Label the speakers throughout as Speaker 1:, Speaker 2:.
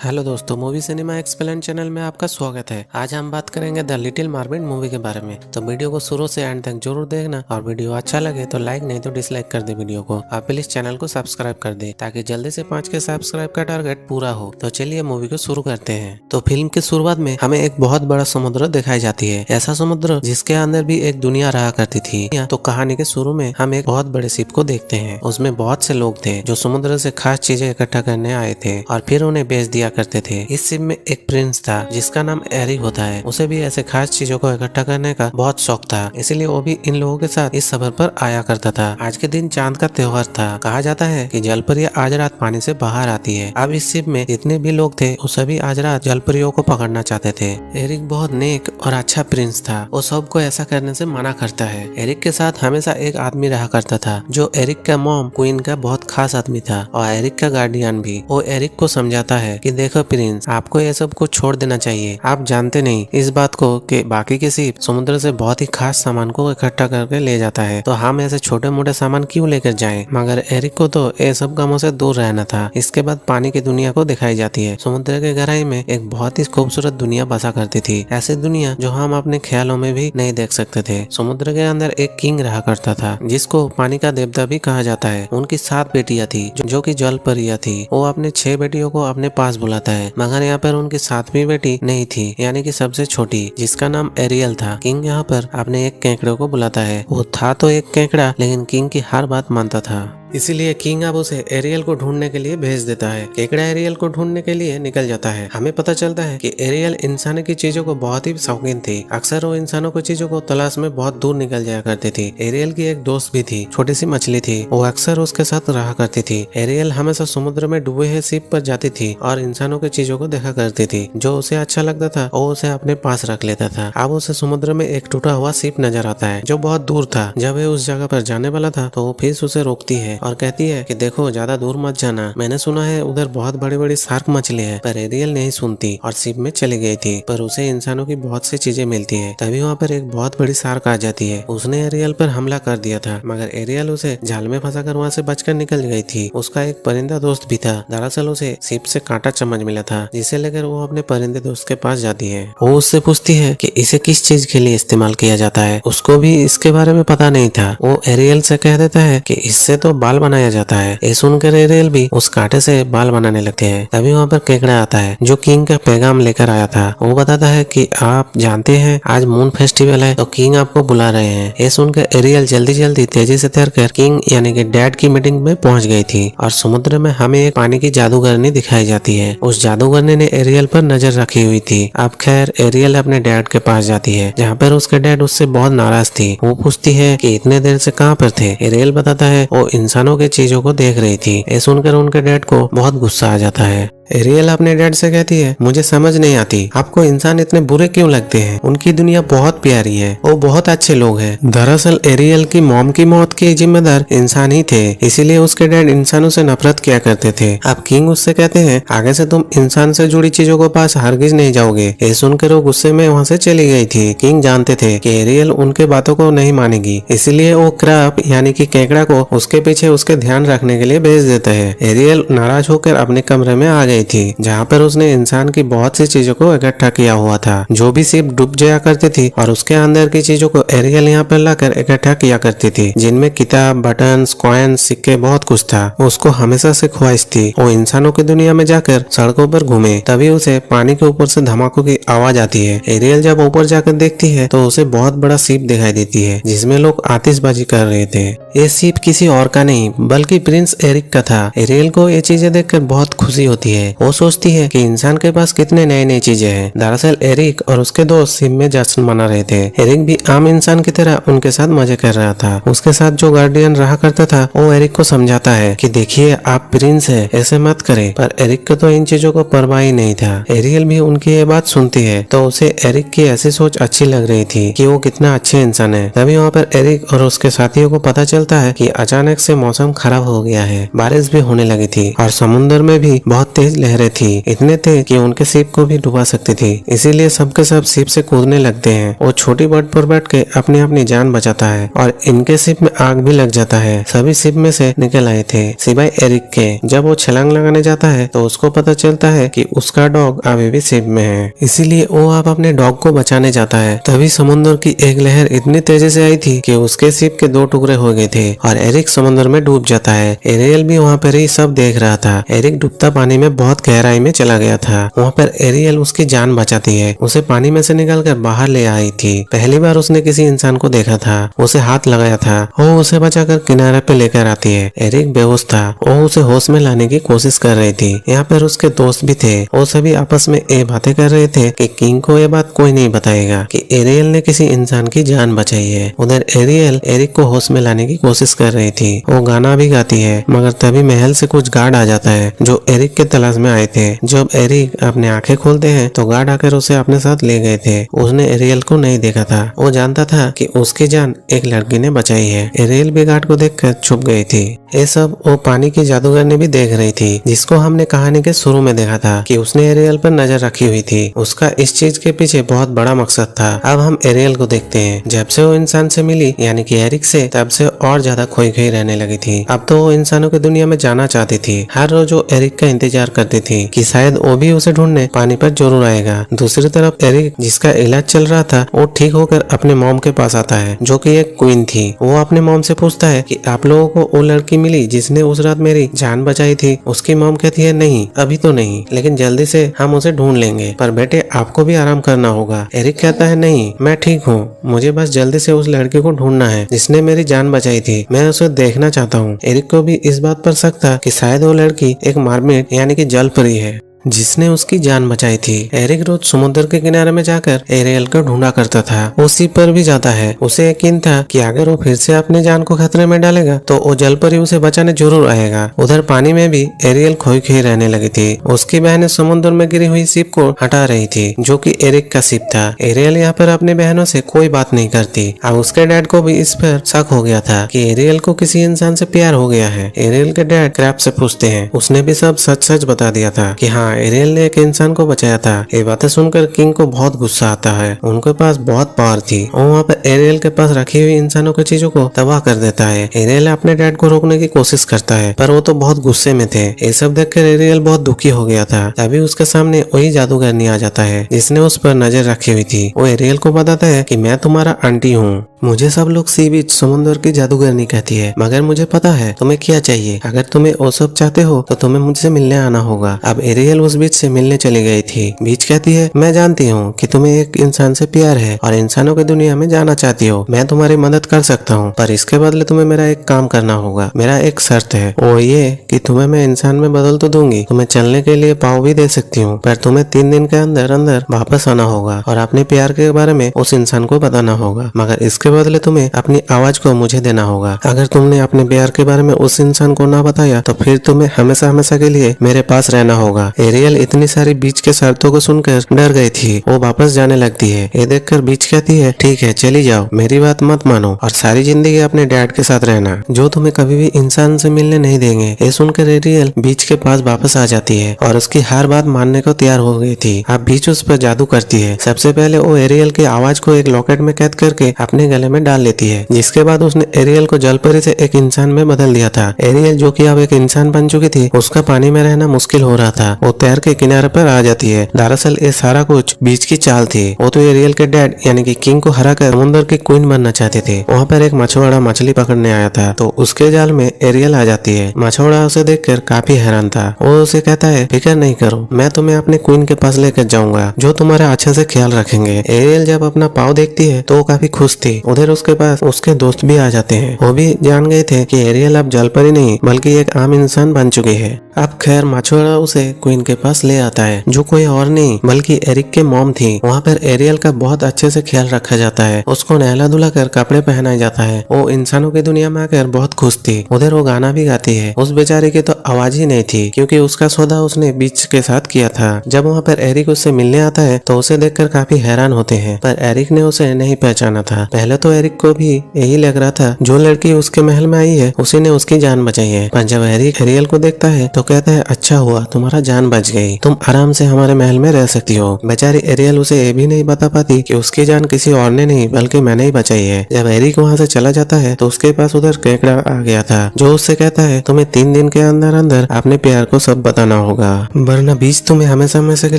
Speaker 1: Hello दोस्तों, movie cinema explain channel में आपका स्वागत है। आज हम बात करेंगे द लिटिल मरमेड मूवी के बारे में। तो वीडियो को शुरू से एंड तक जरूर देखना और वीडियो अच्छा लगे तो लाइक नहीं तो डिसलाइक कर दे वीडियो को। आप प्लीज चैनल को सब्सक्राइब कर दे ताकि जल्दी से 5 के सब्सक्राइब का टारगेट पूरा हो। तो चलिए मूवी को शुरू करते हैं। तो फिल्म की शुरुआत में हमें एक बहुत बड़ा समुद्र दिखाई जाती है, ऐसा समुद्र जिसके अंदर भी एक दुनिया रहा करती थी। तो कहानी के शुरू में हम एक बहुत बड़े शिप को देखते हैं। उसमें बहुत से लोग थे जो समुद्र से खास चीजें इकट्ठा करने आए थे और फिर उन्हें बेच दिया करते थे। इस शिप में एक प्रिंस था जिसका नाम एरिक होता है। उसे भी ऐसे खास चीजों को इकट्ठा करने का बहुत शौक था, इसलिए वो भी इन लोगों के साथ इस सफर पर आया करता था। आज के दिन चांद का त्योहार था। कहा जाता है कि जलपरी आज रात पानी से बाहर आती है। अब इस शिप में जितने भी लोग थे वो सभी आज रात जलपरियों को पकड़ना चाहते थे। एरिक बहुत नेक और अच्छा प्रिंस था। वो सबको ऐसा करने से मना करता है। एरिक के साथ हमेशा एक आदमी रहा करता था जो एरिक का मॉम क्वीन का बहुत खास आदमी था और एरिक का गार्डियन भी। वो एरिक को समझाता है कि देखो प्रिंस, आपको ये सब को छोड़ देना चाहिए। आप जानते नहीं इस बात को कि बाकी के शिप समुद्र से बहुत ही खास सामान को इकट्ठा करके ले जाता है, तो हम ऐसे छोटे मोटे सामान क्यों लेकर जाएं? मगर एरिक को तो ये सब कामों से दूर रहना था। इसके बाद पानी की दुनिया को दिखाई जाती है। समुद्र के गहराई में एक बहुत ही खूबसूरत दुनिया बसा करती थी, ऐसी दुनिया जो हम अपने ख्यालों में भी नहीं देख सकते थे। समुद्र के अंदर एक किंग रहा करता था जिसको पानी का देवता भी कहा जाता है। उनकी 7 बेटियां थी जो कि जल परियां थी। वो अपने 6 बेटियों को अपने पास बुलाता है, मगर यहाँ पर उनकी 7वीं बेटी नहीं थी, यानी कि सबसे छोटी, जिसका नाम एरियल था। किंग यहाँ पर अपने एक केकड़े को बुलाता है। वो था तो एक केकड़ा, लेकिन किंग की हर बात मानता था। इसीलिए किंग अब उसे एरियल को ढूंढने के लिए भेज देता है। केकड़ा एरियल को ढूंढने के लिए निकल जाता है। हमें पता चलता है कि एरियल इंसानों की चीजों को बहुत ही शौकीन थी। अक्सर वो इंसानों की चीजों को तलाश में बहुत दूर निकल जाया करती थी। एरियल की एक दोस्त भी थी, छोटी सी मछली थी। वो अक्सर उसके साथ रहा करती थी। एरियल हमेशा समुद्र में डूबे हुए शिप पर जाती थी और इंसानों की चीजों को देखा करती थी। जो उसे अच्छा लगता था वो उसे अपने पास रख लेता था। अब उसे समुद्र में एक टूटा हुआ शिप नजर आता है जो बहुत दूर था। जब वो उस जगह पर जाने वाला था तो वो फिर उसे रोकती है और कहती है कि देखो, ज्यादा दूर मत जाना। मैंने सुना है उधर बहुत बड़ी बड़ी शार्क मछली है। पर एरियल नहीं सुनती और शिप में चली गई थी। पर उसे इंसानों की बहुत सी चीजें मिलती है। तभी वहाँ पर एक बहुत बड़ी शार्क आ जाती है। उसने एरियल पर हमला कर दिया था, मगर एरियल उसे जाल में फंसाकर वहाँ से बचकर निकल गई थी। उसका एक परिंदा दोस्त भी था। दरअसल उसे शिप से कांटा चम्मच मिला था, जिसे लेकर वो अपने परिंदे दोस्त के पास जाती है। वो उससे पूछती है कि इसे किस चीज के लिए इस्तेमाल किया जाता है। उसको भी इसके बारे में पता नहीं था। वो एरियल से कह देता है कि इससे तो बाल बनाया जाता है। ये सुनकर एरियल भी उस कांटे से बाल बनाने लगते हैं। तभी वहाँ पर केकड़ा आता है जो किंग का पैगाम लेकर आया था। वो बताता है कि आप जानते हैं आज मून फेस्टिवल है, तो किंग आपको बुला रहे हैं। ये सुनकर एरियल जल्दी जल्दी तेजी से तैरकर किंग यानी कि डैड की मीटिंग में पहुंच गई थी। और समुद्र में हमें एक पानी की जादूगरनी दिखाई जाती है। उस जादूगरनी ने एरियल पर नजर रखी हुई थी। अब खैर एरियल अपने डैड के पास जाती है, जहाँ पर उसके डैड उससे बहुत नाराज थी। वो पूछती है कि इतने देर से कहाँ पर थे। एरियल बताता है वो इंसानों के चीजों को देख रही थी। ये सुनकर उनके डैड को बहुत गुस्सा आ जाता है। एरियल अपने डैड से कहती है, मुझे समझ नहीं आती आपको इंसान इतने बुरे क्यों लगते हैं। उनकी दुनिया बहुत प्यारी है, वो बहुत अच्छे लोग हैं। दरअसल एरियल की मॉम की मौत के जिम्मेदार इंसान ही थे, इसीलिए उसके डैड इंसानों से नफरत किया करते थे। अब किंग उससे कहते हैं आगे से तुम इंसान से जुड़ी चीजों के पास हरगिज नहीं जाओगे। ये सुनकर वो गुस्से में वहाँ से चली गई थी। किंग जानते थे कि एरियल उनके बातों को नहीं मानेगी, इसीलिए वो क्रैब यानी कि केकड़ा को उसके पीछे उसके ध्यान रखने के लिए भेज देते हैं। एरियल नाराज होकर अपने कमरे में आ गई थी, जहाँ पर उसने इंसान की बहुत सी चीजों को इकट्ठा किया हुआ था। जो भी शिप डूब जाया करती थी और उसके अंदर की चीजों को एरियल यहाँ पर लाकर इकट्ठा किया करती थी, जिनमें किताब, बटन, कॉइन, सिक्के, बहुत कुछ था। उसको हमेशा से ख्वाहिश थी वो इंसानों की दुनिया में जाकर सड़कों पर घूमे। तभी उसे पानी के ऊपर से धमाकों की आवाज आती है। एरियल जब ऊपर जाकर देखती है तो उसे बहुत बड़ा शिप दिखाई देती है, जिसमें लोग आतिशबाजी कर रहे थे। ये शिप किसी और का नहीं बल्कि प्रिंस एरिक का था। एरियल को ये चीजें देखकर बहुत खुशी होती है। वो सोचती है कि इंसान के पास कितने नए नई चीजें हैं। दरअसल एरिक और उसके दोस्त शिप में जश्न मना रहे थे। एरिक भी आम इंसान की तरह उनके साथ मजे कर रहा था। उसके साथ जो गार्डियन रहा करता था वो एरिक को समझाता है कि देखिए आप प्रिंस है, ऐसे मत करे। पर एरिक को तो इन चीजों को परवाह ही नहीं था। एरियल भी उनकी ये बात सुनती है तो उसे एरिक की ऐसी सोच अच्छी लग रही थी कि वो कितना अच्छे इंसान है। तभी वहाँ पर एरिक और उसके साथियों को पता चलता चलता है कि अचानक से मौसम खराब हो गया है, बारिश भी होने लगी थी और समुद्र में भी बहुत तेज लहरें थी, इतने तेज कि उनके शिप को भी डुबा सकती थी। इसीलिए सबके सब शिप से कूदने लगते हैं। वो छोटी बोट पर बैठ के अपनी अपनी जान बचाता है और इनके शिप में आग भी लग जाता है। सभी शिप में से निकल आए थे सिवाय एरिक के। जब वो छलांग लगाने जाता है तो उसको पता चलता है कि उसका डॉग अभी भी शिप में है, इसीलिए वो अब अपने डॉग को बचाने जाता है। तभी समुद्र की एक लहर इतनी तेजी से आई थी कि उसके शिप के 2 टुकड़े हो गए थे और एरिक समुद्र में डूब जाता है। एरियल भी वहाँ पर ही सब देख रहा था। एरिक डूबता पानी में बहुत गहराई में चला गया था। वहाँ पर एरियल उसकी जान बचाती है, उसे पानी में से निकालकर बाहर ले आई थी। पहली बार उसने किसी इंसान को देखा था, उसे हाथ लगाया था। वो उसे बचाकर किनारे पे लेकर आती है। एरिक बेहोश था, वो उसे होश में लाने की कोशिश कर रही थी। यहाँ पर उसके दोस्त भी थे। वो सभी आपस में ये बातें कर रहे थे कि किंग को ये बात कोई नहीं बताएगा कि एरियल ने किसी इंसान की जान बचाई है। उधर एरियल एरिक को होश में लाने की कोशिश कर रही थी। वो गाना भी गाती है, मगर तभी महल से कुछ गार्ड आ जाता है जो एरिक के तलाश में आए थे। जब एरिक अपने आंखें खोलते हैं तो गार्ड आकर उसे अपने साथ ले गए थे। उसने एरियल को नहीं देखा था। वो जानता था कि उसकी जान एक लड़की ने बचाई है। एरियल भी गार्ड को देखकर छुप गई थी। ये सब वो पानी की जादूगरनी भी देख रही थी, जिसको हमने कहानी के शुरू में देखा था कि उसने एरियल पर नजर रखी हुई थी। उसका इस चीज के पीछे बहुत बड़ा मकसद था। अब हम एरियल को देखते हैं। जब से वो इंसान से मिली यानी कि एरिक से, तब से और ज्यादा खोई खोई रहने लगी थी। अब तो वो इंसानों की दुनिया में जाना चाहती थी। हर रोज वो एरिक का इंतजार करती थी कि शायद वो भी उसे ढूंढने पानी पर जरूर आएगा। दूसरी तरफ एरिक, जिसका इलाज चल रहा था, वो ठीक होकर अपने मॉम के पास आता है, जो कि एक क्वीन थी। वो अपने मॉम से पूछता है कि आप लोगों को वो लड़की मिली जिसने उस रात मेरी जान बचाई थी? उसकी मॉम कहती है नहीं, अभी तो नहीं, लेकिन जल्दी से हम उसे ढूंढ लेंगे, पर बेटे आपको भी आराम करना होगा। एरिक कहता है नहीं, मैं ठीक हूँ, मुझे बस जल्दी से उस लड़की को ढूंढना है जिसने मेरी जान बचाई थी। मैं उसे देखना चाहता हूँ। एरिक को भी इस बात पर शक था कि शायद वो लड़की एक मरमेड यानी कि जल परी है जिसने उसकी जान बचाई थी। एरिक रोज समुद्र के किनारे में जाकर एरियल को ढूंढा करता था। वो शिप पर भी जाता है। उसे यकीन था कि अगर वो फिर से अपनी जान को खतरे में डालेगा तो वो जल परी उसे बचाने जरूर आएगा। उधर पानी में भी एरियल खोई खोई रहने लगी थी। उसकी बहनें समुद्र में गिरी हुई शिप को हटा रही थी, जो कि एरिक का शिप था। एरियल यहाँ पर अपनी बहनों से कोई बात नहीं करती। अब उसके डैड को भी इस पर शक हो गया था कि एरियल को किसी इंसान से प्यार हो गया है। एरियल के डैड क्रैब से पूछते हैं। उसने भी सब सच सच बता दिया था कि हाँ, एरियल ने एक इंसान को बचाया था। ये बातें सुनकर किंग को बहुत गुस्सा आता है। उनके पास बहुत पावर थी। वो वहाँ पर एरियल के पास रखी हुई इंसानों की चीजों को तबाह कर देता है। एरियल अपने डैड को रोकने की कोशिश करता है, पर वो तो बहुत गुस्से में थे। ये सब देखकर एरियल बहुत दुखी हो गया था। तभी उसके सामने वही जादूगरनी आ जाता है जिसने उस पर नजर रखी हुई थी। वो एरियल को बताता है कि मैं तुम्हारा आंटी हूँ। मुझे सब लोग सी बीच समुद्र की जादूगरनी कहती है, मगर मुझे पता है तुम्हें क्या चाहिए। अगर तुम्हें वो सब चाहते हो तो तुम्हें मुझसे मिलने आना होगा। अब एरियल उस बीच से मिलने चली गई थी। बीच कहती है, मैं जानती हूँ कि तुम्हें एक इंसान से प्यार है और इंसानों की दुनिया में जाना चाहती हो। मैं तुम्हारी मदद कर सकता हूँ, पर इसके बदले तुम्हें मेरा एक काम करना होगा। मेरा एक शर्त है, वो ये कि तुम्हें मैं इंसान में बदल तो दूंगी, तुम्हें चलने के लिए पाँव भी दे सकती हूँ, पर तुम्हें 3 दिन के अंदर अंदर वापस आना होगा और अपने प्यार के बारे में उस इंसान को बताना होगा। मगर इसके बदले तुम्हें अपनी आवाज को मुझे देना होगा। अगर तुमने अपने प्यार के बारे में उस इंसान को ना बताया तो फिर तुम्हें हमेशा हमेशा के लिए मेरे पास रहना होगा। एरियल इतनी सारी बीच के शर्तों को सुनकर डर गई थी। वो वापस जाने लगती है। ये देखकर बीच कहती है, ठीक है चली जाओ, मेरी बात मत मानो और सारी जिंदगी अपने डैड के साथ रहना, जो तुम्हें कभी भी इंसान से मिलने नहीं देंगे। ये सुनकर एरियल बीच के पास वापस आ जाती है और उसकी हर बात मानने को तैयार हो गई थी। अब बीच उस पर जादू करती है। सबसे पहले वो एरियल की आवाज को एक लॉकेट में कैद करके अपने गले में डाल लेती है, जिसके बाद उसने एरियल को जलपरी से एक इंसान में बदल दिया था। एरियल जो कि अब एक इंसान बन चुकी थी, उसका पानी में रहना मुश्किल हो रहा था। वो तैर के किनारे पर आ जाती है। दरअसल ये सारा कुछ बीच की चाल थी। वो तो एरियल के डैड यानी कि किंग को हराकर समुद्र की क्वीन बनना चाहते थे। वहाँ पर एक मछुआरा मछली पकड़ने आया था, तो उसके जाल में एरियल आ जाती है। मछुआरा उसे देखकर काफी हैरान था। वो उसे कहता है, फिक्र नहीं करो, मैं तुम्हें अपने क्वीन के पास लेकर जाऊंगा, जो तुम्हारा अच्छे से ख्याल रखेंगे। एरियल जब अपना पाँव देखती है तो वो काफी खुश थी। उधर उसके पास उसके दोस्त भी आ जाते हैं। वो भी जान गए थे कि एरियल अब जलपरी नहीं बल्कि एक आम इंसान बन चुकी है। अब खैर माछुआरा उसे क्वीन के पास ले आता है, जो कोई और नहीं बल्कि एरिक के मॉम थी। वहाँ पर एरियल का बहुत अच्छे से ख्याल रखा जाता है, उसको नहला धुला कर कपड़े पहनाया जाता है। वो इंसानों की दुनिया में आकर बहुत खुश थी। उधर वो गाना भी गाती है। उस बेचारे की तो आवाज ही नहीं थी, क्योंकि उसका सौदा उसने बीच के साथ किया था। जब वहाँ पर एरिक उससे मिलने आता है तो उसे देखकर काफी हैरान होते हैं, पर एरिक ने उसे नहीं पहचाना था। पहले तो एरिक को भी यही लग रहा था जो लड़की उसके महल में आई है उसी ने उसकी जान बचाई है। पर जब एरिक एरियल को देखता है तो कहता है, अच्छा हुआ तुम्हारा जान बच गई, तुम आराम से हमारे महल में रह सकती हो। बेचारी एरियल उसे ये भी नहीं बता पाती कि उसकी जान किसी और ने नहीं बल्कि मैंने ही बचाई है। जब एरिक वहाँ से चला जाता है तो उसके पास उधर केकड़ा आ गया था, जो उससे कहता है तुम्हें 3 दिन के अंदर अंदर अपने प्यार को सब बताना होगा, वरना बीच तुम्हें हमेशा हमेशा के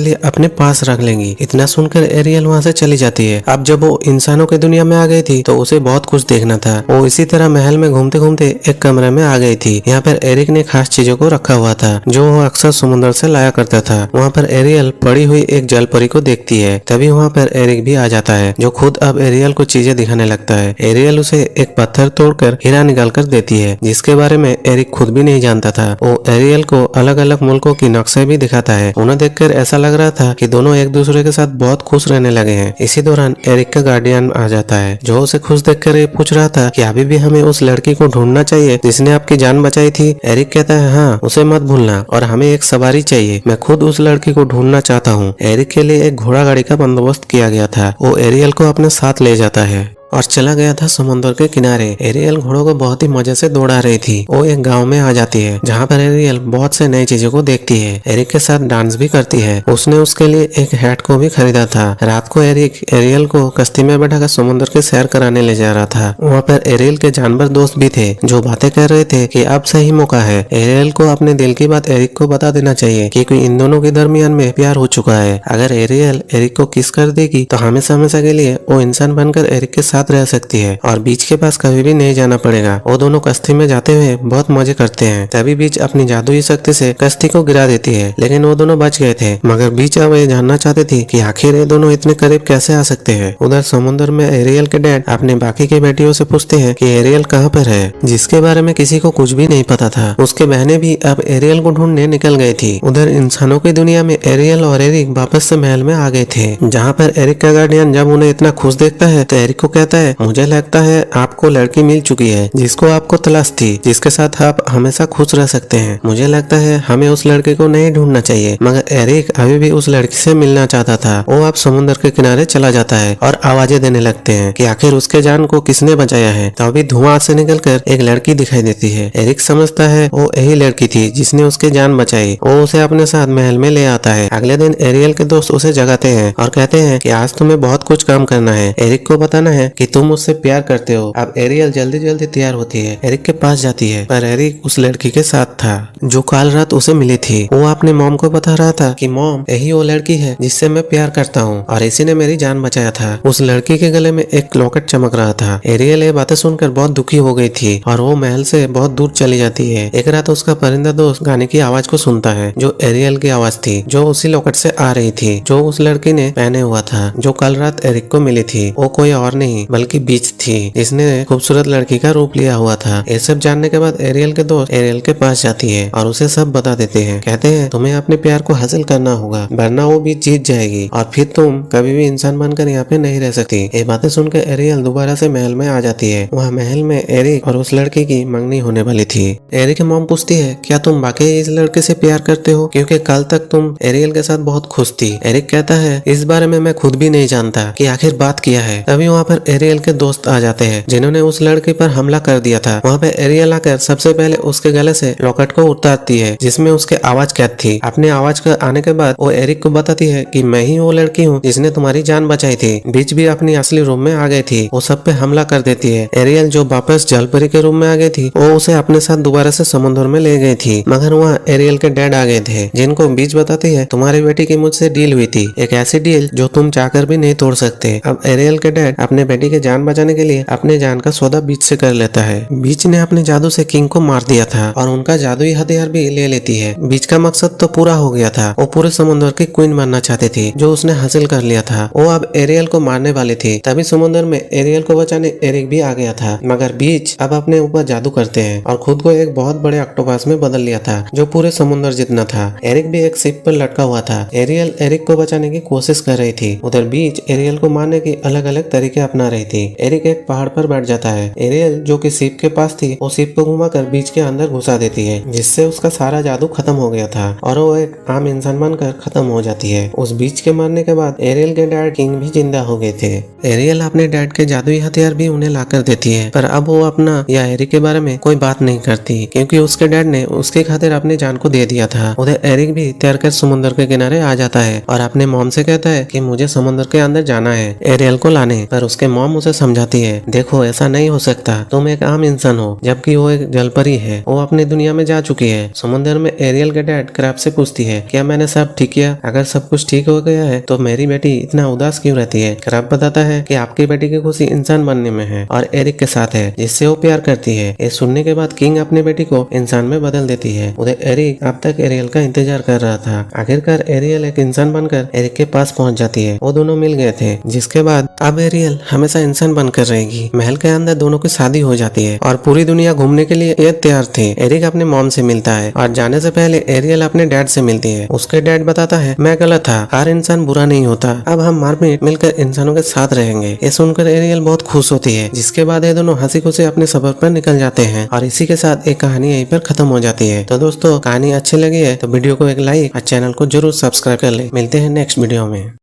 Speaker 1: लिए अपने पास रख लेंगी। इतना सुनकर एरियल वहाँ से चली जाती है। अब जब वो इंसानों की दुनिया में आ गई थी तो उसे बहुत कुछ देखना था। वो इसी तरह महल में घूमते घूमते एक कमरे में आ गई थी। यहाँ पर एरिक ने खास चीजों को रखा हुआ था जो वो अक्सर समुद्र से लाया करता था। वहाँ पर एरियल पड़ी हुई एक जल परी को देखती है। तभी वहाँ पर एरिक भी आ जाता है, जो खुद अब एरियल को चीजें दिखाने लगता है। एरियल उसे एक पत्थर तोड़कर हीरा निकाल कर देती है, जिसके बारे में एरिक खुद भी नहीं जानता था। वो एरियल को अलग अलग मुल्कों की नक्शे भी दिखाता है। उन्हें देखकर ऐसा लग रहा था कि दोनों एक दूसरे के साथ बहुत खुश रहने लगे हैं। इसी दौरान एरिक का गार्डियन आ जाता है, जो उसे खुश देखकर ये पूछ रहा था कि अभी भी हमें उस लड़की को ढूंढना चाहिए जिसने आपकी जान बचाई थी। एरिक कहता है, हाँ उसे मत भूलना, और हमें एक सवारी चाहिए, मैं खुद उस लड़की को ढूंढना चाहता हूँ। एरिक के लिए एक घोड़ा गाड़ी का बंदोबस्त किया गया था। वो एरियल को अपने साथ ले जाता है और चला गया था समुद्र के किनारे। एरियल घोड़ों को बहुत ही मजे से दौड़ा रही थी। वो एक गांव में आ जाती है, जहां पर एरियल बहुत से नई चीजों को देखती है। एरिक के साथ डांस भी करती है। उसने उसके लिए एक हैट को भी खरीदा था। रात को एरिक एरियल को कश्ती में बैठाकर समुद्र के सैर कराने ले जा रहा था। वहाँ पर एरियल के जानवर दोस्त भी थे, जो बातें कर रहे थे कि अब सही मौका है। एरियल को अपने दिल की बात एरिक को बता देना चाहिए, क्योंकि इन दोनों के दरमियान में प्यार हो चुका है। अगर एरियल एरिक को किस कर देगी तो हमेशा हमेशा के लिए वो इंसान बनकर एरिक के साथ रह सकती है और बीच के पास कभी भी नहीं जाना पड़ेगा। वो दोनों कश्ती में जाते हुए बहुत मजे करते हैं। तभी बीच अपनी जादुई शक्ति से कश्ती को गिरा देती है, लेकिन वो दोनों बच गए थे। मगर बीच अब ये जानना चाहते थे कि आखिर ये दोनों इतने करीब कैसे आ सकते हैं। उधर समुद्र में एरियल के डैड अपने बाकी के बेटियों से पूछते हैं कि एरियल कहाँ पर है, जिसके बारे में किसी को कुछ भी नहीं पता था। उसके बहनें भी अब एरियल को ढूंढने निकल गई थी। उधर इंसानों की दुनिया में एरियल और एरिक वापस से महल में आ गए थे, जहाँ पर एरिक का गार्डियन जब उन्हें इतना खुश देखता है तो एरिक को कहता है, मुझे लगता है आपको लड़की मिल चुकी है जिसको आपको तलाश थी, जिसके साथ आप हमेशा खुश रह सकते हैं। मुझे लगता है हमें उस लड़के को नहीं ढूंढना चाहिए। मगर एरिक अभी भी उस लड़की से मिलना चाहता था। वो अब समुद्र के किनारे चला जाता है और आवाजें देने लगते हैं कि आखिर उसके जान को किसने बचाया है। तो अभी धुआं से निकलकर एक लड़की दिखाई देती है। एरिक समझता है वो यही लड़की थी जिसने उसकी जान बचाई। वो उसे अपने साथ महल में ले आता है। अगले दिन एरियल के दोस्त उसे जगाते हैं और कहते हैं कि आज तुम्हें बहुत कुछ काम करना है। एरिक को बताना है कि तुम उससे प्यार करते हो। अब एरियल जल्दी जल्दी तैयार होती है, एरिक के पास जाती है, पर एरिक उस लड़की के साथ था जो कल रात उसे मिली थी। वो अपने मॉम को बता रहा था कि मॉम, यही वो लड़की है जिससे मैं प्यार करता हूँ और इसी ने मेरी जान बचाया था। उस लड़की के गले में एक लॉकेट चमक रहा था। एरियल ये बातें सुनकर बहुत दुखी हो गई थी और वो महल से बहुत दूर चली जाती है। एक रात उसका परिंदा दोस्त गाने की आवाज को सुनता है, जो एरियल की आवाज थी, जो उसी लॉकेट से आ रही थी जो उस लड़की ने पहने हुआ था, जो कल रात एरिक को मिली थी। वो कोई और नहीं बल्कि बीच थी, जिसने खूबसूरत लड़की का रूप लिया हुआ था। ये सब जानने के बाद एरियल के दोस्त एरियल के पास जाती है और उसे सब बता देते हैं। कहते हैं तुम्हें अपने प्यार को हासिल करना होगा, वरना वो भी जीत जाएगी और फिर तुम कभी भी इंसान बनकर यहाँ पे नहीं रह सकती। ये बातें सुनकर एरियल दोबारा से महल में आ जाती है। वहाँ महल में एरिक और उस लड़की की मंगनी होने वाली थी। एरिक की मॉम पूछती है, क्या तुम वाकई इस लड़के से प्यार करते हो, क्योंकि कल तक तुम एरियल के साथ बहुत खुश थी। एरिक कहता है, इस बारे में मैं खुद भी नहीं जानता कि आखिर बात क्या है। तभी वहाँ पर एरियल के दोस्त आ जाते हैं, जिन्होंने उस लड़के पर हमला कर दिया था। वहाँ पे एरियल आकर सबसे पहले उसके गले से लॉकेट को उतारती है, जिसमें उसके आवाज कैद थी। अपने आवाज का आने के बाद वो एरिक को बताती है कि मैं ही वो लड़की हूँ जिसने तुम्हारी जान बचाई थी। बीच भी अपनी असली रूप में आ गई थी। वो सब पे हमला कर देती है। एरियल जो वापस जलपरी के रूप में आ गई थी, वो उसे अपने साथ दोबारा से समुद्र में ले गई थी। मगर वहाँ एरियल के डैड आ गए थे, जिनको बीच बताती है, तुम्हारी बेटी की मुझसे डील हुई थी, एक ऐसी डील जो तुम चाहकर भी नहीं तोड़ सकते। अब एरियल के डैड अपने बेटी बेटी के जान बचाने के लिए अपने जान का सौदा बीच से कर लेता है। बीच ने अपने जादू से किंग को मार दिया था और उनका जादुई हथियार भी ले लेती है। बीच का मकसद तो पूरा हो गया था, वो पूरे समुद्र की क्वीन बनना चाहती थी जो उसने हासिल कर लिया था। वो अब एरियल को मारने वाली थी, तभी समुद्र में एरियल को बचाने एरिक भी आ गया था। मगर बीच अब अपने ऊपर जादू करते हैं और खुद को एक बहुत बड़े ऑक्टोपस में बदल लिया था जो पूरे समुद्र जितना था। एरिक भी एक शिप पर लटका हुआ था। एरियल एरिक को बचाने की कोशिश कर रही थी, उधर बीच एरियल को मारने की अलग अलग तरीके अपना रही थी। एरिक एक पहाड़ पर बैठ जाता है। एरियल जो कि शिप के पास थी वो शिप को घुमाकर बीच के अंदर घुसा देती है, जिससे उसका सारा जादू खत्म हो गया था और वो एक आम इंसान बनकर खत्म हो जाती है। उस बीच के मरने के बाद एरियल के डैड किंग भी जिंदा हो गए थे। एरियल अपने डैड के जादुई हथियार भी उन्हें लाकर देती है, पर अब वो अपना या एरिक के बारे में कोई बात नहीं करती क्योंकि उसके डैड ने उसके खातिर अपनी जान को दे दिया था। उधर एरिक भी तैरकर समुद्र के किनारे आ जाता है और अपने मॉम से कहता है कि मुझे समुद्र के अंदर जाना है एरियल को लाने। पर उसके मॉम उसे समझाती है, देखो ऐसा नहीं हो सकता, तुम एक आम इंसान हो जबकि वो एक जलपरी है, वो अपनी दुनिया में जा चुकी है। समुद्र में एरियल के डैड क्रैब से पूछती है, क्या मैंने सब ठीक किया? अगर सब कुछ ठीक हो गया है तो मेरी बेटी इतना उदास क्यों रहती है? क्रैब बताता है कि आपकी बेटी की खुशी इंसान बनने में है और एरिक के साथ है जिससे वो प्यार करती है। ये सुनने के बाद किंग अपनी बेटी को इंसान में बदल देती है। उधर एरिक अब तक एरियल का इंतजार कर रहा था। आखिरकार एरियल एक इंसान बनकर एरिक के पास पहुंच जाती है। वो दोनों मिल गए थे, जिसके बाद अब एरियल हमेशा इंसान बनकर रहेगी। महल के अंदर दोनों की शादी हो जाती है और पूरी दुनिया घूमने के लिए ये तैयार थे। एरिक अपने मॉम से मिलता है और जाने से पहले एरियल अपने डैड से मिलती है। उसके डैड बताता है, मैं गलत था, हर इंसान बुरा नहीं होता, अब हम मारपीट मिलकर इंसानों के साथ रहेंगे। ये सुनकर एरियल बहुत खुश होती है, जिसके बाद ये दोनों हंसी खुशी अपने सफर पर निकल जाते हैं और इसी के साथ एक कहानी यहीं पर खत्म हो जाती है। तो दोस्तों, कहानी अच्छी लगी है तो वीडियो को एक लाइक और चैनल को जरूर सब्सक्राइब कर ले। मिलते हैं नेक्स्ट वीडियो में।